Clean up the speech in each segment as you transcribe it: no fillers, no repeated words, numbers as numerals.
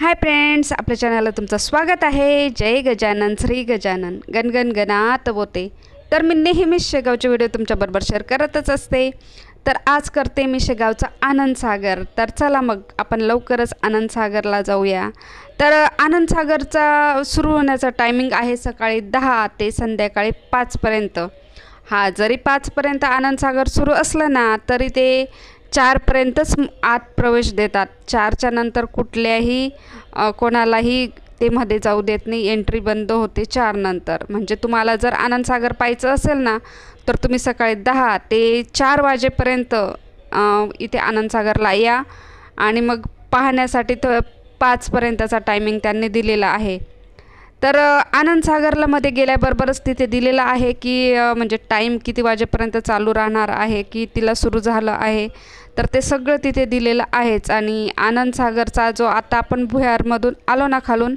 Hi friends, आपल्या चॅनलला तुमचं स्वागत आहे। जय गजानन, श्री गजानन, गणगण गणात बोते। तर मी नेहमीच शेगावचे व्हिडिओ तुमच्याबरोबर शेअर करतच असते। तर आज करते मी शेगावचा आनंदसागर। तर चला मग आपण लवकरच आनंदसागरला जाऊया। तर आनंदसागरचा सुरू होण्याचा टायमिंग आहे सकाळी 10 ते संध्याकाळी 5 पर्यंत। हा, जरी 5 पर्यंत आनंदसागर सुरू असलं ना तरी ते 4 पर्यंतच आत प्रवेश देतात। 4च्या नंतर कुठल्याही कोणालाही ते मध्ये जाऊ देत नाही। एंट्री बंद होते 4 नंतर। म्हणजे तुम्हाला जर आनंदसागर पाहायचं असेल ना तर तुम्ही सकाळी 10 ते 4 वाजेपर्यंत इथे आनंदसागरला या आणि मग पाहण्यासाठी तर 5 पर्यंतचा टायमिंग त्यांनी दिलेला आहे। तर आनंदसागरला मध्ये गेल्याबरोबरच तिथे दिलेलं आहे की म्हणजे टाईम किती वाजेपर्यंत चालू राहणार आहे, की तिला सुरू झालं आहे, तर ते सगळं तिथे दिलेलं आहेच। आणि आनंदसागरचा जो आता आपण भुयारमधून आलो ना खालून,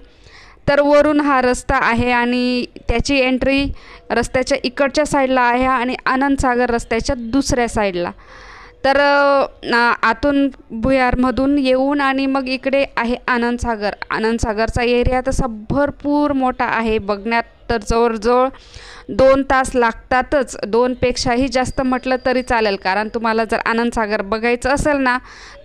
तर वरून हा रस्ता आहे आणि त्याची एंट्री रस्त्याच्या इकडच्या साईडला आहे आणि आनंदसागर रस्त्याच्या दुसऱ्या साईडला। तर आतून भुयारमधून येऊन आणि मग इकडे आहे आनंदसागर। आनंदसागरचा एरिया तसा भरपूर मोठा आहे। बघण्यात तर जवळजवळ 2 तास लागतातच। 2 पेक्षाही जास्त म्हटलं तरी चालेल, कारण तुम्हाला जर आनंदसागर बघायचं असेल ना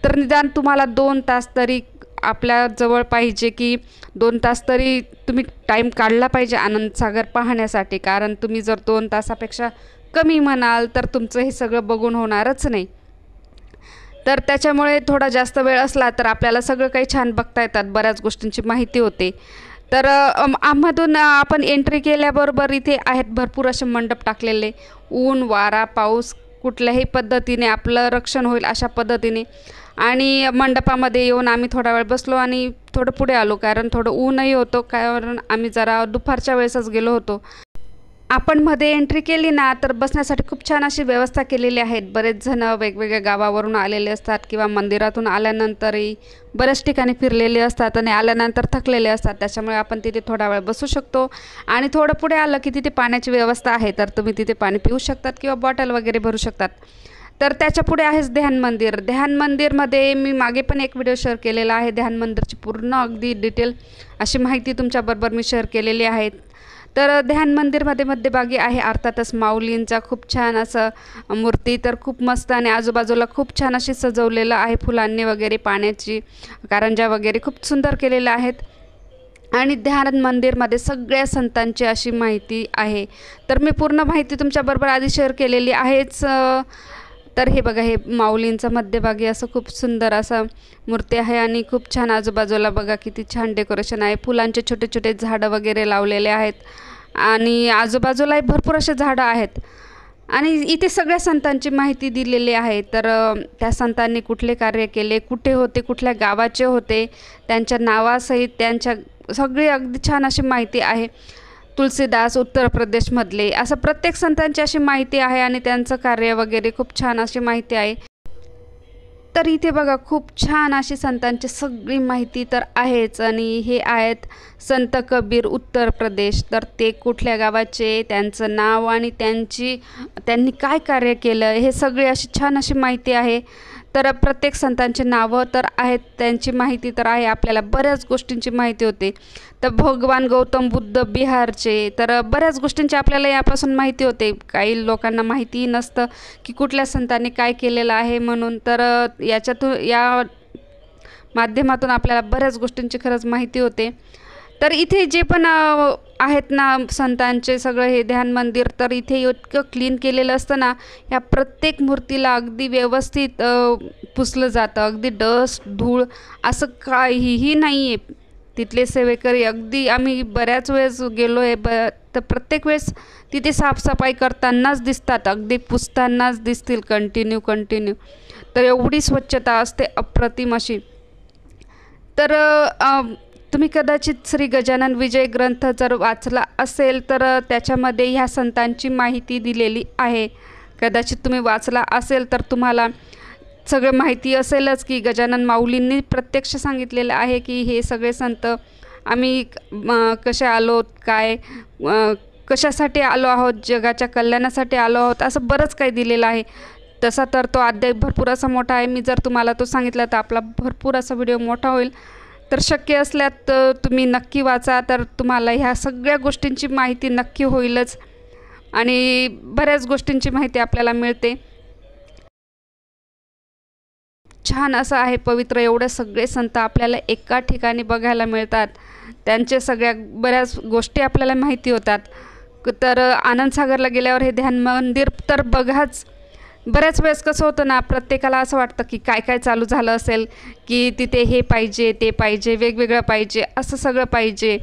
तर निदान तुम्हाला 2 तास तरी आपल्या जवळ पाहिजे, की 2 तास तरी तुम्ही टाईम काढला पाहिजे आनंदसागर पाहण्यासाठी। कारण तुम्ही जर 2 तासापेक्षा कमी म्हणाल तर तुमचं हे सगळं बघून होणारच नाही। तर त्याच्यामुळे थोडा जास्त वेळ असला तर आपल्याला सगळं काही छान बघता येतात, बऱ्याच गोष्टींची माहिती होते। तर आममधून आपण एंट्री केल्याबरोबर इथे आहेत भरपूर असे मंडप टाकलेले। ऊन वारा पाऊस कुठल्याही पद्धतीने आपलं रक्षण होईल अशा पद्धतीने। आणि मंडपामध्ये येऊन आम्ही थोडा वेळ बसलो आणि थोडं पुढे आलो, कारण थोडं ऊनही होतं, कारण आम्ही जरा दुपारच्या वेळेसच गेलो होतो। आपण मध्ये एंट्री केली ना तर बसण्यासाठी खूप छान अशी व्यवस्था केलेली आहे। बरेच जण वेगवेगळ्या गावावरून आलेले असतात किंवा मंदिरातून आल्यानंतरही बऱ्याच ठिकाणी फिरलेले असतात आणि आल्यानंतर थकलेले असतात। त्याच्यामुळे आपण तिथे थोडा वेळ बसू शकतो। आणि थोडं पुढे आलं की तिथे पाण्याची व्यवस्था आहे, तर तुम्ही तिथे पाणी पिऊ शकतात किंवा बॉटल वगैरे भरू शकतात। तर त्याच्या पुढे आहेच ध्यान मंदिर। ध्यान मंदिरमध्ये मी मागे पण एक व्हिडिओ शेअर केलेला आहे। ध्यान मंदिरची पूर्ण अगदी डिटेल अशी माहिती तुमच्याबरोबर मी शेअर केलेली आहे। तर ध्यान मंदिरमध्ये मध्यभागी आहे अर्थातच माऊलींचा खूप छान असं मूर्ती, तर खूप मस्त आणि आजूबाजूला खूप छान अशी सजवलेलं आहे फुलांनी वगैरे, पाण्याची कारंजा वगैरे खूप सुंदर केलेल्या आहेत। आणि ध्यान मंदिरमध्ये सगळ्या संतांची अशी माहिती आहे। तर मी पूर्ण माहिती तुमच्याबरोबर आधी शेअर केलेली आहेच। तर हे बघा, हे माऊलींचं मध्यभागी असं खूप सुंदर असं मूर्ती आहे आणि खूप छान आजूबाजूला बघा किती छान डेकोरेशन आहे। फुलांचे छोटे छोटे झाडं वगैरे लावलेले आहेत आणि आजूबाजूलाही भरपूर असे झाडं आहेत। आणि इथे सगळ्या संतांची माहिती दिलेली आहे। तर त्या संतांनी कुठले कार्य केले, कुठे होते, कुठल्या गावाचे होते, त्यांच्या नावासहित त्यांच्या सगळी अगदी छान अशी माहिती आहे। तुलसीदास उत्तर प्रदेशमधले, असं प्रत्येक संतांची अशी माहिती आहे आणि त्यांचं कार्य वगैरे खूप छान अशी माहिती आहे। तर इथे बघा खूप छान अशी संतांची सगळी माहिती तर आहेच। आणि हे आहेत संत कबीर उत्तर प्रदेश। तर ते कुठल्या गावाचे, त्यांचं नाव आणि त्यांनी काय कार्य केलं, हे सगळी अशी छान अशी माहिती आहे। तर प्रत्येक संतांची नावं तर आहेत, त्यांची माहिती तर आहे, आपल्याला बऱ्याच गोष्टींची माहिती होते। तर भगवान गौतम बुद्ध बिहारचे, तर बऱ्याच गोष्टींची आपल्याला यापासून माहिती होते। काही लोकांना माहितीही नसतं की कुठल्या संतांनी काय केलेलं आहे म्हणून। तर या माध्यमातून आपल्याला बऱ्याच गोष्टींची खरंच माहिती होते। तर इथे जे पण आहेत ना संतांचे सगळं हे ध्यान मंदिर, तर इथे इतकं क्लीन केलेलं असतं ना, या प्रत्येक मूर्तीला अगदी व्यवस्थित पुसलं जातं। अगदी डस्ट धूळ असं काहीही नाही आहे। तिथले सेवेकरी अगदी, आम्ही बऱ्याच वेळेस गेलो आहे तर प्रत्येक वेळेस तिथे साफसफाई करतानाच दिसतात, अगदी पुसतानाच दिसतील कंटिन्यू। तर एवढी स्वच्छता असते अप्रतिम अशी। तर तुम्ही कदाचित श्री गजानन विजय ग्रंथ जर वाचला असेल तर त्याच्यामध्ये ह्या संतांची माहिती दिलेली आहे। कदाचित तुम्ही वाचला असेल तर तुम्हाला सगळं माहिती असेलच की गजानन माऊलींनी प्रत्यक्ष सांगितलेलं आहे की हे सगळे संत आम्ही कसे आलो, काय कशासाठी आलो आहोत, जगाच्या कल्याणासाठी आलो आहोत, असं बरंच काही दिलेलं आहे। तसा तर तो अध्याय भरपूर असा मोठा आहे। मी जर तुम्हाला तो सांगितला तर आपला भरपूर असा व्हिडिओ मोठा होईल। तर शक्य असल्यात तुम्ही नक्की वाचा, तर तुम्हाला ह्या सगळ्या गोष्टींची माहिती नक्की होईलच आणि बऱ्याच गोष्टींची माहिती आपल्याला मिळते. छान असं आहे पवित्र, एवढे सगळे संत आपल्याला एका ठिकाणी बघायला मिळतात. त्यांचे सगळ्या बऱ्याच गोष्टी आपल्याला माहिती होतात. तर आनंदसागरला गेल्यावर हे ध्यान मंदिर तर बघाच. बऱ्याच वेळेस कसं होतं ना, प्रत्येकाला असं वाटतं की काय काय चालू झालं असेल, की तिथे हे पाहिजे ते पाहिजे वेगवेगळं पाहिजे असं सगळं पाहिजे.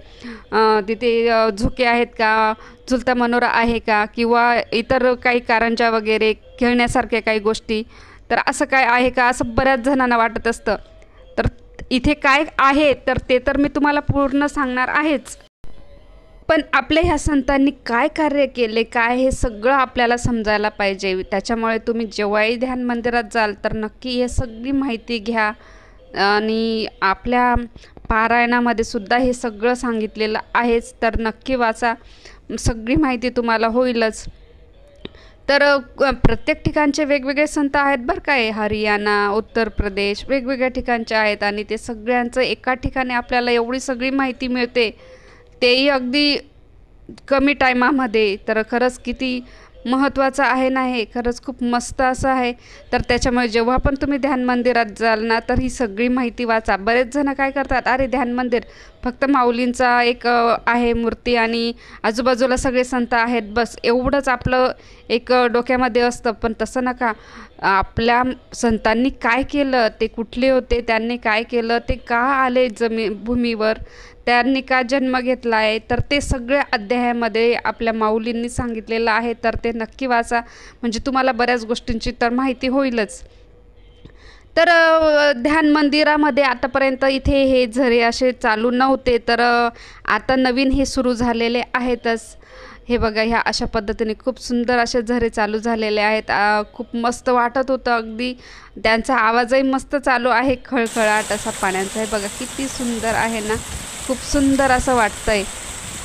तिथे झोके आहेत का, झुलता मनोरा आहे का, किंवा इतर काही कारंजा वगैरे खेळण्यासारख्या काही गोष्टी, तर असं काय आहे का, असं बऱ्याच जणांना वाटत असतं. तर इथे काय आहे तर ते तर मी तुम्हाला पूर्ण सांगणार आहेच, पण आपल्या ह्या संतांनी काय कार्य केले काय हे सगळं आपल्याला समजायला पाहिजे. त्याच्यामुळे तुम्ही जेव्हाही ध्यान मंदिरात जाल तर नक्की हे सगळी माहिती घ्या आणि आपल्या पारायणामध्ये सुद्धा हे सगळं सांगितलेलं आहेच, तर नक्की वाचा, सगळी माहिती तुम्हाला होईलच. तर प्रत्येक ठिकाणचे वेगवेगळे संत आहेत बरं काय, हरियाणा, उत्तर प्रदेश वेगवेगळ्या ठिकाणचे आहेत आणि ते सगळ्यांचं एका ठिकाणी आपल्याला एवढी सगळी माहिती मिळते, तेही अगदी कमी टायमामध्ये. तर खरंच किती महत्त्वाचं आहे ना हे, खरंच खूप मस्त असं आहे. तर त्याच्यामुळे जेव्हा पण तुम्ही ध्यान मंदिरात जाल ना तर ही सगळी माहिती वाचा. बरेच जण काय करतात, अरे ध्यान मंदिर फक्त माऊलींचा एक आहे मूर्ती आणि आजूबाजूला सगळे संत आहेत बस, एवढंच आपलं एक डोक्यामध्ये असतं. पण तसं नका. आपल्या संतांनी काय केलं, ते कुठले होते, त्यांनी काय केलं, ते का आले भूमीवर, त्यांनी का जन्म घेतला आहे, तर ते सगळ्या अध्यायामध्ये आपल्या माऊलींनी सांगितलेलं आहे. तर ते नक्की वाचा, म्हणजे तुम्हाला बऱ्याच गोष्टींची तर माहिती होईलच. तर ध्यान मंदिरामध्ये आतापर्यंत इथे हे झरे असे चालू नव्हते, तर आता नवीन हे सुरू झालेले आहेतच. हे बघा, ह्या अशा पद्धतीने खूप सुंदर असे झरे चालू झालेले आहेत. खूप मस्त वाटत होतं अगदी. त्यांचा आवाजही मस्त चालू आहे, खळखळाट असा पाण्याचा. हे बघा किती सुंदर आहे ना, खूप सुंदर असं वाटतंय.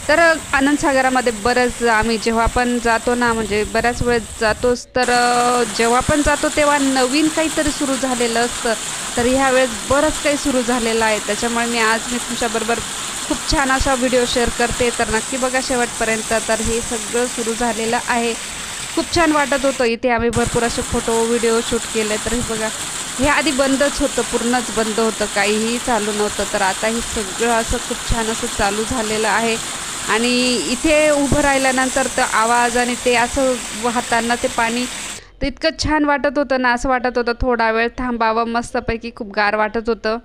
तर आनंदसागरामध्ये बरंच आम्ही जेव्हा पण जातो ना, म्हणजे बऱ्याच वेळेस जातोच, तर जेव्हा पण जातो तेव्हा नवीन काहीतरी सुरू झालेलं असतं. तर ह्या वेळेस बरंच काही सुरू झालेलं आहे. त्याच्यामुळे मी तुमच्याबरोबर खूप छान असा व्हिडिओ शेअर करते, तर नक्की बघा शेवटपर्यंत. तर हे सगळं सुरू झालेलं आहे. खूप छान वाटत होतं. इथे आम्ही भरपूर असे फोटो व्हिडिओ शूट केले. तर हे बघा, हे आधी बंदच होतं, पूर्णच बंद होतं, काहीही चालू नव्हतं. तर आता हे सगळं असं खूप छान असं चालू झालेलं आहे. आणि इथे उभं राहिल्यानंतर तर आवाज आणि ते असं वाहताना ते पाणी तर इतकं छान वाटत होतं ना, असं वाटत होतं थोडा वेळ थांबावं, मस्तपैकी खूप गार वाटत होतं.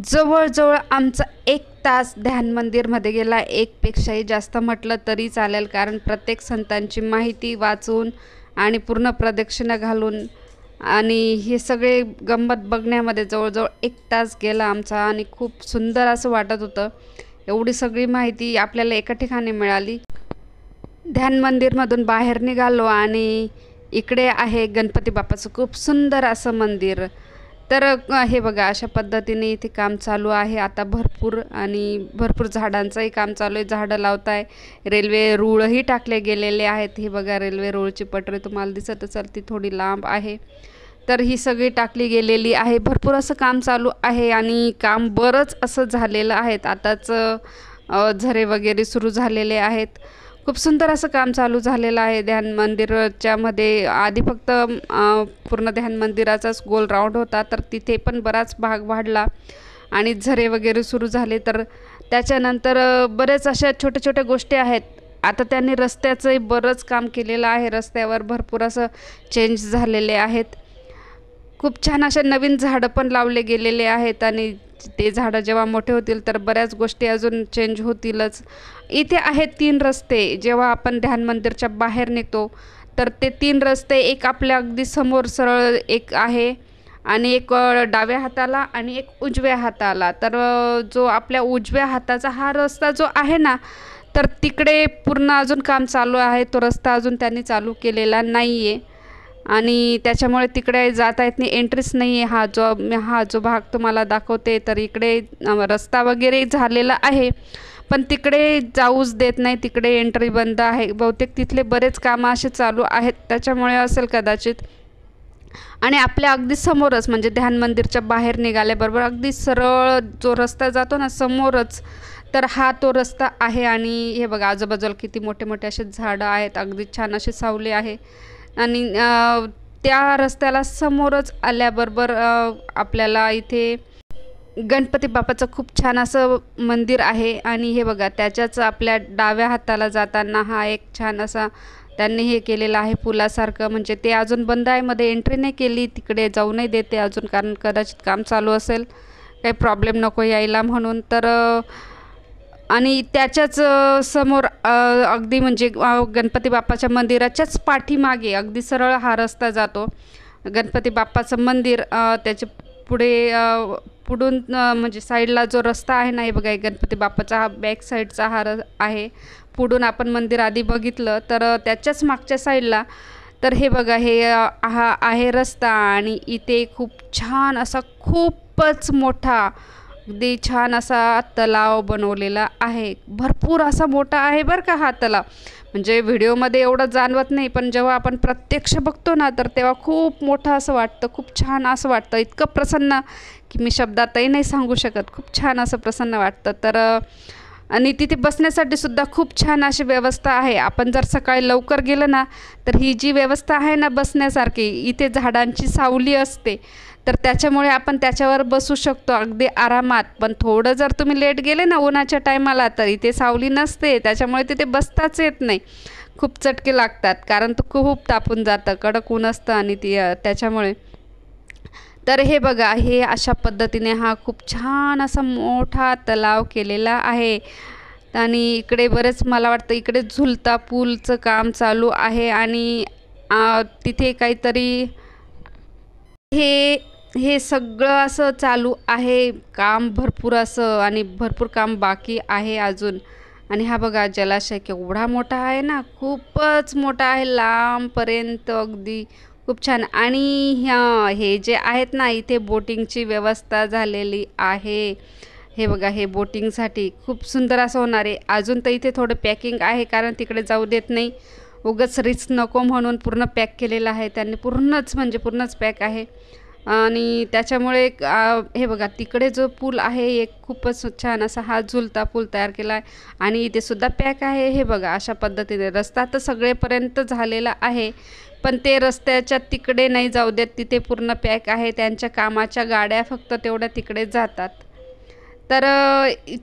जवळजवळ आमचा 1 तास ध्यान मंदिरमध्ये गेला, एकपेक्षाही जास्त म्हटलं तरी चालेल, कारण प्रत्येक संतांची माहिती वाचून आणि पूर्ण प्रदक्षिणा घालून आणि हे सगळे गंमत बघण्यामध्ये जवळजवळ 1 तास गेला आमचा आणि खूप सुंदर असं वाटत होतं. एवढी सगळी माहिती आपल्याला एका ठिकाणी मिळाली. ध्यान मंदिरमधून बाहेर निघालो आणि इकडे आहे गणपती बाप्पाचं खूप सुंदर असं मंदिर. तर हे बघा, अशा पद्धतीने इथे काम चालू आहे आता भरपूर, आणि भरपूर झाडांचंही काम चालू आहे. झाडं लावत आहे. रेल्वे रूळही टाकले गेलेले आहेत. हे बघा, रेल्वे रूळची पटरी तुम्हाला दिसत असेल, ती थोडी लांब आहे. तर ही सगळी टाकली गेलेली आहे. भरपूर असं काम चालू आहे आणि काम बरंच असं झालेलं आहे. आताच झरे वगैरे सुरू झालेले आहेत. खूप सुंदर असं काम चालू झालेलं आहे ध्यान मंदिराच्या मध्ये. आधी फक्त पूर्ण ध्यान मंदिराचाच गोल राऊंड होता, तर तिथे पण बराच भाग वाढला आणि झरे वगैरे सुरू झाले. तर त्याच्यानंतर बरेच अशा छोट्या छोट्या गोष्टी आहेत. आता त्यांनी रस्त्याचंही बरंच काम केलेलं आहे. रस्त्यावर भरपूर असं चेंज झालेले आहेत. खूप छान अशा नवीन झाडं पण लावले गेलेले आहेत आणि ते झाडं जेव्हा मोठे होतील तर बऱ्याच गोष्टी अजून चेंज होतीलच. इथे आहेत 3 रस्ते. जेव्हा आपण ध्यान मंदिरच्या बाहेर निघतो तर ते 3 रस्ते, एक आपल्या अगदी समोर सरळ एक आहे आणि एक डाव्या हाताला आणि एक उजव्या हाताला. तर जो आपल्या उजव्या हाताचा हा रस्ता जो आहे ना, तर तिकडे पूर्ण अजून काम चालू आहे. तो रस्ता अजून त्यांनी चालू केलेला नाही आहे आणि त्याच्यामुळे तिकडे जाता येत नाही, एंट्रीच नाही आहे. हा जो भाग तुम्हाला दाखवते, तर इकडे रस्ता वगैरे झालेला आहे, पण तिकडे जाऊच देत नाही, तिकडे एंट्री बंद आहे. बहुतेक तिथले बरेच कामं असे चालू आहेत, त्याच्यामुळे असेल कदाचित. आणि आपल्या अगदी समोरच म्हणजे ध्यान मंदिरच्या बाहेर निघाल्याबरोबर अगदी सरळ जो रस्ता जातो ना समोरच, तर हा तो रस्ता आहे. आणि हे बघा आजूबाजूला किती मोठे मोठे असे झाडं आहेत, अगदी छान अशी सावली आहे. आणि त्या रस्त्याला समोरच आल्याबरोबर आपल्याला इथे गणपती बाप्पाचं खूप छान असं मंदिर आहे. आणि हे बघा त्याच्याच आपल्या डाव्या हाताला जाताना हा एक छान असा त्यांनी हे केलेलं आहे पुलासारखं, म्हणजे ते अजून बंद आहे, मध्ये एंट्री नाही केली, तिकडे जाऊ नाही देते अजून, कारण कदाचित काम चालू असेल, काही प्रॉब्लेम नको यायला म्हणून. तर आणि त्याच्याच समोर अगदी म्हणजे गणपती बाप्पाच्या मंदिराच्याच पाठीमागे अगदी सरळ हा रस्ता जातो. गणपती बाप्पाचं मंदिर त्याच्या पुढे पुढून म्हणजे साईडला जो रस्ता आहे ना, हे बघा गणपती बाप्पाचा हा बॅक साईडचा हा आहे. पुढून आपण मंदिर आधी बघितलं तर त्याच्याच मागच्या साईडला तर हे बघा हे हा आहे रस्ता. आणि इथे खूप छान असा खूपच मोठा अगदी छान असा तलाव बनवलेला आहे. भरपूर असा मोठा आहे बरं का हा तलाव, म्हणजे व्हिडिओमध्ये एवढं जाणवत नाही, पण जेव्हा आपण प्रत्यक्ष बघतो ना तर तेव्हा खूप मोठं असं वाटतं, खूप छान असं वाटतं, इतकं प्रसन्न की मी शब्दातही नाही सांगू शकत. खूप छान असं प्रसन्न वाटतं. तर आणि तिथे बसण्यासाठी सुद्धा खूप छान अशी व्यवस्था आहे. आपण जर सकाळी लवकर गेलं ना तर ही जी व्यवस्था आहे ना बसण्यासारखी, इथे झाडांची सावली असते, तर त्याच्यामुळे आपण त्याच्यावर बसू शकतो अगदी आरामात. पण थोडं जर तुम्ही लेट गेले ना उन्हाच्या टायमाला तर इथे सावली नसते, त्याच्यामुळे तिथे बसताच येत नाही, खूप चटके लागतात, कारण तो खूप तापून जातं, कडक ऊन असतं आणि त्याच्यामुळे. तर हे बघा हे अशा पद्धतीने हा खूप छान असा मोठा तलाव केलेला आहे. आणि इकडे बरेच मला वाटतं इकडे झुलता पूलचं काम चालू आहे. आणि तिथे काहीतरी हे हे सगळं असं चालू आहे काम भरपूर असं, आणि भरपूर काम बाकी आहे अजून. आणि हा बघा जलाशय केवढा मोठा आहे ना, खूपच मोठा आहे, लांबपर्यंत अगदी खूप छान. आणि हे जे आहेत ना इथे बोटिंगची व्यवस्था झालेली आहे. हे बघा हे बोटिंगसाठी खूप सुंदर असं होणार आहे. अजून तर इथे थोडं पॅकिंग आहे, कारण तिकडे जाऊ देत नाही, उगाच रिस्क नको म्हणून पूर्ण पॅक केलेलं आहे त्यांनी, पूर्णच म्हणजे पूर्णच पॅक आहे. आणि त्याच्यामुळे हे बघा तिकडे जो पूल आहे एक खूपच छान असा हा झुलता पूल तयार केला आहे. आणि इथे सुद्धा पॅक आहे. हे बघा अशा पद्धतीने रस्ता तर सगळेपर्यंत झालेला आहे, पण ते रस्त्याच्या तिकडे नाही जाऊ देत, तिथे पूर्ण पॅक आहे. त्यांच्या कामाच्या गाड्या फक्त तेवढ्या तिकडे जातात. तर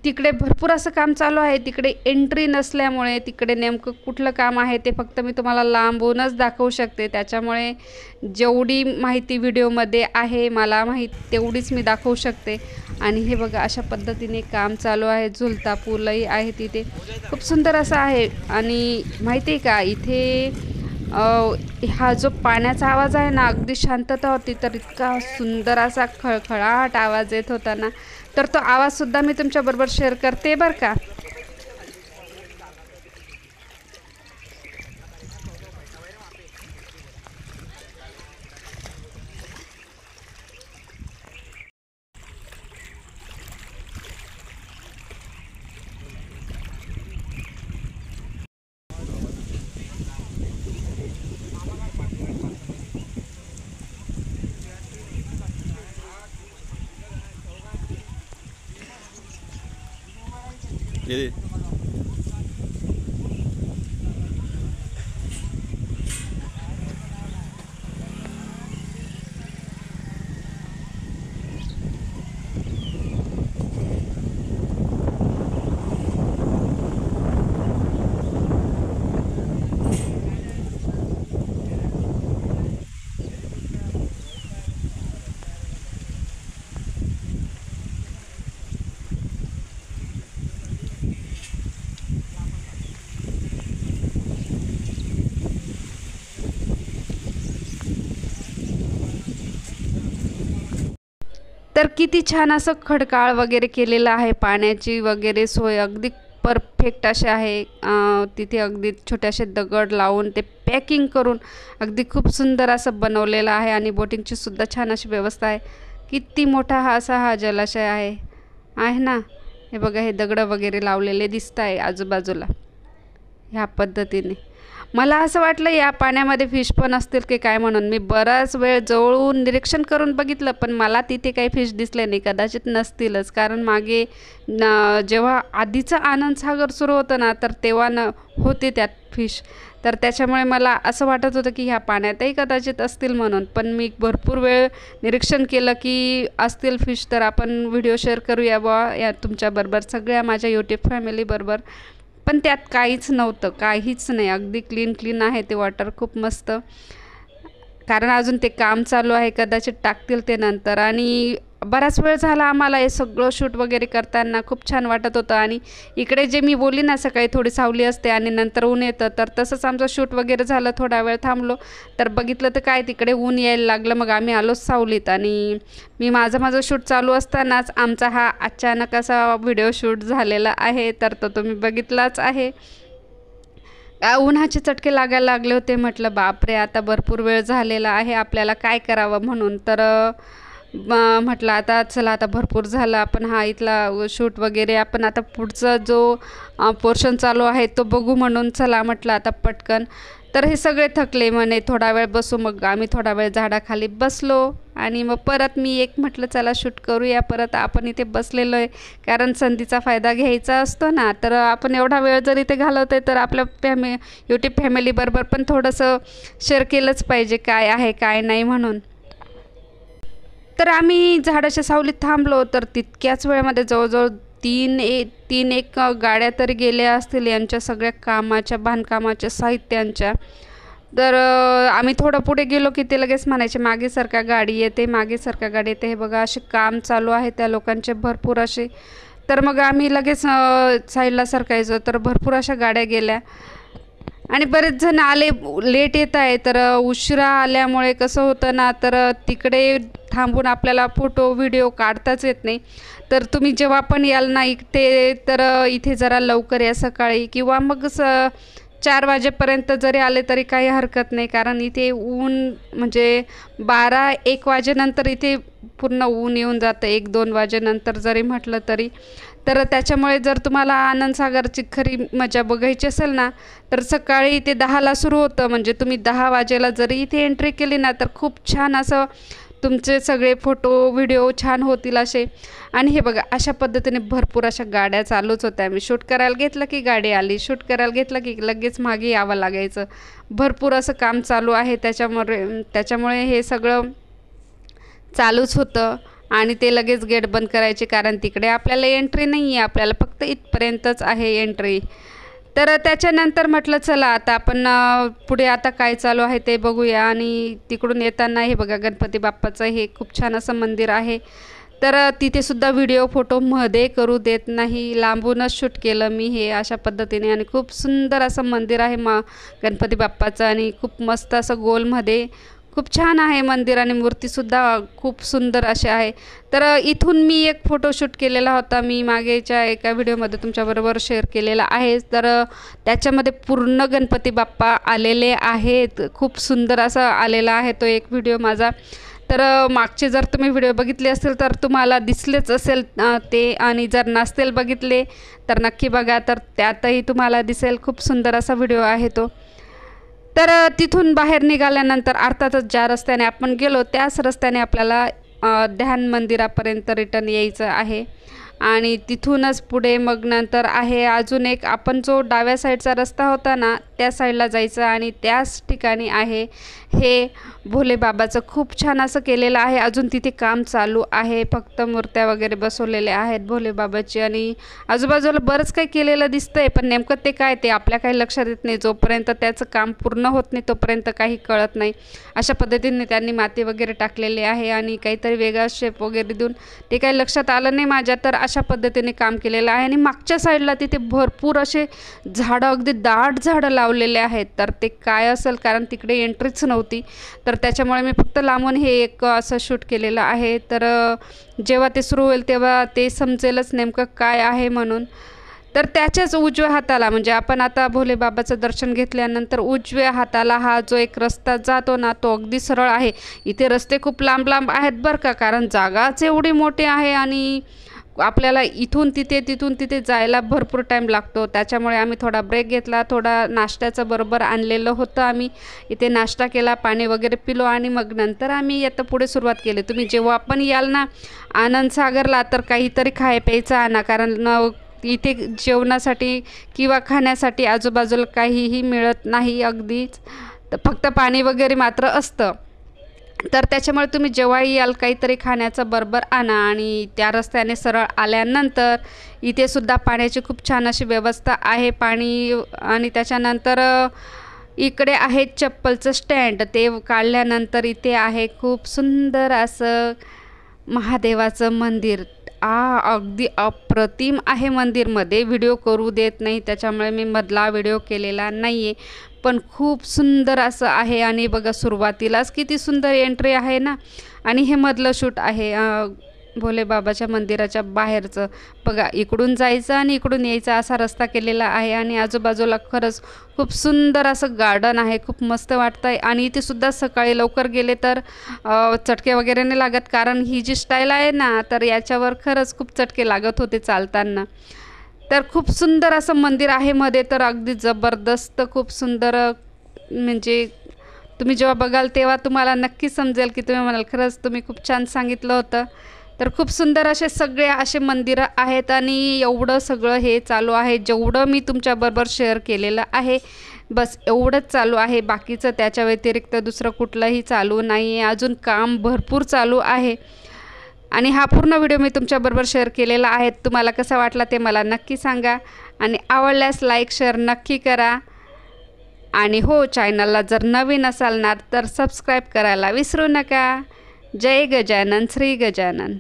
तिकडे भरपूर असं काम चालू आहे. तिकडे एंट्री नसल्यामुळे तिकडे नेमकं कुठलं काम आहे ते फक्त मी तुम्हाला लांबूनच दाखवू शकते, त्याच्यामुळे जेवढी माहिती व्हिडिओमध्ये आहे मला माहीत तेवढीच मी दाखवू शकते. आणि हे बघा अशा पद्धतीने काम चालू आहे. झुलता पूलही आहे तिथे, खूप सुंदर असं आहे. आणि माहिती आहे का इथे हा जो पाण्याचा आवाज आहे ना अगदी शांतता होती, तर इतका सुंदर असा खळखळाट आवाज येत होता ना, तर तो आवाजसुद्धा मी तुमच्याबरोबर शेअर करते बरं का. ये तर किती छान असं खडकाळ वगैरे केलेलं आहे, पाण्याची वगैरे सोय अगदी परफेक्ट असे आहे. तिथे अगदी छोटेसे दगड लावून ते पॅकिंग करून अगदी खूप सुंदर असं बनवलेलं आहे. आणि बोटिंगची सुद्धा छान अशी व्यवस्था आहे. किती मोठा हा जलाशय आहे ना. हे बघा हे दगड वगैरे लावलेले दिसत आहे आजूबाजूला ह्या पद्धतीने. मला असं वाटलं या पाण्यामध्ये फिश पण असतील की काय म्हणून मी बराच वेळ जवळून निरीक्षण करून बघितलं, पण मला तिथे काही फिश दिसले नाही. कदाचित नसतीलच, कारण मागे जेव्हा आधीचं आनंदसागर सुरू होतं ना, तर तेव्हा होते त्यात फिश. तर त्याच्यामुळे मला असं वाटत होतं की ह्या पाण्यातही कदाचित असतील म्हणून. पण मी भरपूर वेळ निरीक्षण केलं की असतील फिश, तर आपण व्हिडिओ शेअर करूया बुवा या तुमच्याबरोबर, सगळ्या माझ्या यूट्यूब फॅमिलीबरोबर. पण त्यात काहीच नव्हतं, काहीच नाही. अगदी क्लीन आहे ते वॉटर, खूप मस्त. कारण अजून ते काम चालू आहे, कदाचित टाकतील ते नंतर. आणि बराच वेळ झाला आम्हाला हे सगळं शूट वगैरे करताना, खूप छान वाटत होतं. आणि इकडे जे मी बोलली ना, सकाळी थोडी सावली असते आणि नंतर ऊन येतं, तर तसंच आमचं शूट वगैरे झालं. थोडा वेळ थांबलो तर बघितलं तर काय तिकडे ऊन यायला लागलं. मग आम्ही आलोच सावलीत. आणि मी माझं शूट चालू असतानाच आमचा हा अचानक असा व्हिडिओ शूट झालेला आहे, तर तो तुम्ही बघितलाच आहे. उन्हाचे चटके लागायला लागले होते. म्हटलं बापरे, आता भरपूर वेळ झालेला आहे, आपल्याला काय करावं म्हणून. तर म्हटलं आता चला, आता भरपूर झालं, आपण हा इथला शूट वगैरे आपण आता पुढचा जो पोर्शन चालू आहे तो बघू म्हणून. चला म्हटलं आता पटकन. तर हे सगळे थकले, म्हणे थोडा वेळ बसू. मग आम्ही थोडा वेळ झाडाखाली बसलो आणि मग परत मी एक म्हटलं चला शूट करूया परत. आपण इथे बसलेलो आहे, कारण संधीचा फायदा घ्यायचा असतो ना. तर आपण एवढा वेळ जर इथे घालवतो आहे, तर आपल्या यूट्यूब फॅमिलीबरोबर पण थोडंसं शेअर केलंच पाहिजे काय आहे काय नाही म्हणून. तर आम्ही झाडाच्या सावलीत थांबलो, तर तितक्याच वेळामध्ये जवळजवळ तीन एक गाड्या तरी गेल्या असतील यांच्या सगळ्या कामाच्या, बांधकामाच्या साहित्यांच्या. तर आम्ही थोडं पुढे गेलो की ते लगेच म्हणायचे मागे सरका गाडी येते, मागे सरका गाडी येते. हे बघा असे काम चालू आहे त्या लोकांचे भरपूर असे. तर मग आम्ही लगेच साईडला सरकायचो, तर भरपूर अशा गाड्या गेल्या. आणि बरेच जण आले, लेट येत आहे. तर उशिरा आल्यामुळे कसं होतं ना, तर तिकडे थांबून आपल्याला फोटो व्हिडिओ काढताच येत नाही. तर तुम्ही जेव्हा पण याल ना इथे, तर इथे जरा लवकर या सकाळी, किंवा मग 4 वाजेपर्यंत जरी आले तरी काही हरकत नाही. कारण इथे ऊन म्हणजे 12-1 वाजेनंतर इथे पूर्ण ऊन येऊन जातं, 1-2 वाजेनंतर जरी म्हटलं तरी. तर त्याच्यामुळे जर तुम्हाला आनंदसागरची खरी मजा बघायची असेल ना, तर सकाळी इथे 10ला सुरू होतं. म्हणजे तुम्ही 10 वाजेला जरी इथे एंट्री केली ना, तर खूप छान असं तुमचे सगळे फोटो व्हिडिओ छान होतील असे. आणि हे बघा अशा पद्धतीने भरपूर अशा गाड्या चालूच होत्या. आम्ही शूट करायला घेतलं की गाडी आली, शूट करायला घेतलं की लगेच मागे यावं लागायचं. भरपूर असं काम चालू आहे, त्याच्यामुळे हे सगळं चालूच होतं. आणि ते लगेच गेट बंद करायचे, कारण तिकडे आपल्याला एंट्री नाही आहे, आपल्याला फक्त इथपर्यंतच आहे एंट्री. तर त्याच्यानंतर म्हटलं चला आता आपण पुढे आता काय चालू आहे ते बघूया. आणि तिकडून येताना हे बघा गणपती बाप्पाचं हे खूप छान असं मंदिर आहे. तर तिथे सुद्धा व्हिडिओ फोटो मध्ये करू देत नाही, लांबूनच शूट केलं मी हे अशा पद्धतीने. आणि खूप सुंदर असं मंदिर आहे गणपती बाप्पाचं, आणि खूप मस्त असं गोलमध्ये खूप छान आहे मंदिर. आणि मूर्तीसुद्धा खूप सुंदर अशी आहे. तर इथून मी एक फोटोशूट केलेला होता, मी मागेच्या एका व्हिडिओमध्ये तुमच्याबरोबर शेअर केलेला आहे. तर त्याच्यामध्ये पूर्ण गणपती बाप्पा आलेले आहेत, खूप सुंदर असा आलेला आहे तो एक व्हिडिओ माझा. तर मागचे जर तुम्ही व्हिडिओ बघितले असतील तर तुम्हाला दिसलेच असेल ते, आणि जर नसतील बघितले तर नक्की बघा, तर त्यातही तुम्हाला दिसेल. खूप सुंदर असा व्हिडिओ आहे तो. तर तिथून बाहेर निघाल्यानंतर अर्थातच ज्या रस्त्याने आपण गेलो त्याच रस्त्याने आपल्याला ध्यान मंदिरापर्यंत रिटर्न यायचं आहे. आणि तिथूनच पुढे मग नंतर आहे अजून एक, आपण जो डाव्या साईडचा रस्ता होता ना त्या साईडला जायचं. आणि त्याच ठिकाणी आहे हे भोले बाबाचं, खूप छान असं केलेलं आहे. अजून तिथे काम चालू आहे, फक्त मूर्त्या वगैरे बसवलेल्या आहेत भोले बाबाची. आणि आजूबाजूला बरंच काही केलेलं दिसतंय, पण नेमकं ते काय ते आपल्या काही लक्षात येत नाही. जोपर्यंत त्याचं काम पूर्ण होत नाही तोपर्यंत काही कळत नाही. अशा पद्धतीने त्यांनी माती वगैरे टाकलेली आहे आणि काहीतरी वेगळा शेप वगैरे देऊन ते काही लक्षात आलं नाही माझ्या. तर अशा पद्धतीने काम केलेलं आहे. आणि मागच्या साईडला तिथे भरपूर असे झाडं, अगदी दाट झाडं लावलेले आहेत. तर ते काय असेल, कारण तिकडे एंट्रीच नव्हती, तर त्याच्यामुळे मी फक्त लांबून हे एक असं शूट केलेलं आहे. तर जेव्हा ते सुरू होईल तेव्हा ते समजेलच नेमकं काय आहे म्हणून. तर त्याच्याच उजव्या हाताला, म्हणजे आपण आता भोले बाबाचं दर्शन घेतल्यानंतर उजव्या हाताला हा जो एक रस्ता जातो ना तो अगदी सरळ आहे. इथे रस्ते खूप लांब लांब आहेत बरं का, कारण जागाच एवढी मोठी आहे. आणि आपल्याला इथून तिथे तिथून तिथे जायला भरपूर टाईम लागतो. त्याच्यामुळे आम्ही थोडा ब्रेक घेतला. थोडा नाश्त्याचं बरोबर आणलेलं होतं. आम्ही इथे नाश्ता केला, पाणी वगैरे पिलो आणि मग नंतर आम्ही आता पुढे सुरुवात केली. तुम्ही जेव्हा पण याल ना आनंदसागरला तर काहीतरी प्यायचं आणा, कारण इथे जेवणासाठी किंवा खाण्यासाठी आजूबाजूला काहीही मिळत नाही अगदीच, तर फक्त पाणी वगैरे मात्र असतं. तर त्याच्यामुळे तुम्ही जेव्हाही याल काहीतरी खाण्याचं बरोबर आणा. आणि त्या रस्त्याने सरळ आल्यानंतर इथे सुद्धा पाण्याची खूप छान अशी व्यवस्था आहे, पाणी. आणि त्याच्यानंतर इकडे आहे चप्पलचं स्टँड, ते काढल्यानंतर इथे आहे खूप सुंदर असं महादेवाचं मंदिर. अगदी अप्रतिम आहे मंदिरमध्ये. व्हिडिओ करू देत नाही त्याच्यामुळे मी मधला व्हिडिओ केलेला नाही आहे, पण खूप सुंदर असं आहे. आणि बघा सुरुवातीलाच किती सुंदर एंट्री आहे ना. आणि हे मधलं शूट आहे भोले बाबाच्या मंदिराच्या बाहेरचं. बघा इकडून जायचं आणि इकडून यायचा असा रस्ता केलेला आहे. आणि आजूबाजूला खरंच खूप सुंदर असं गार्डन आहे, खूप मस्त वाटतं आहे. आणि इथे सुद्धा सकाळी लवकर गेले तर चटके वगैरे नाही लागत, कारण ही जी स्टाईल आहे ना तर याच्यावर खरंच खूप चटके लागत होते चालताना. तर खूप सुंदर असं मंदिर आहे मध्ये, तर अगदी जबरदस्त खूप सुंदर. म्हणजे तुम्ही जेव्हा बघाल तेव्हा तुम्हाला नक्की समजेल की तुम्ही म्हणाल खरंच तुम्ही खूप छान सांगितलं होतं. तर खूप सुंदर असे सगळे असे मंदिरं आहेत. आणि एवढं सगळं हे चालू आहे, जेवढं मी तुमच्याबरोबर शेअर केलेलं आहे बस एवढंच चालू आहे. बाकीचं त्याच्या व्यतिरिक्त दुसरं कुठलंही चालू नाही आहे. अजून काम भरपूर चालू आहे. आणि हा पूर्ण व्हिडिओ मी तुमच्याबरोबर शेअर केलेला आहे. तुम्हाला कसा वाटला ते मला नक्की सांगा. आणि आवडल्यास लाईक शेअर नक्की करा. आणि हो, चॅनलला जर नवीन असाल ना तर सबस्क्राईब करायला विसरू नका. जय गजानन, श्री गजानन.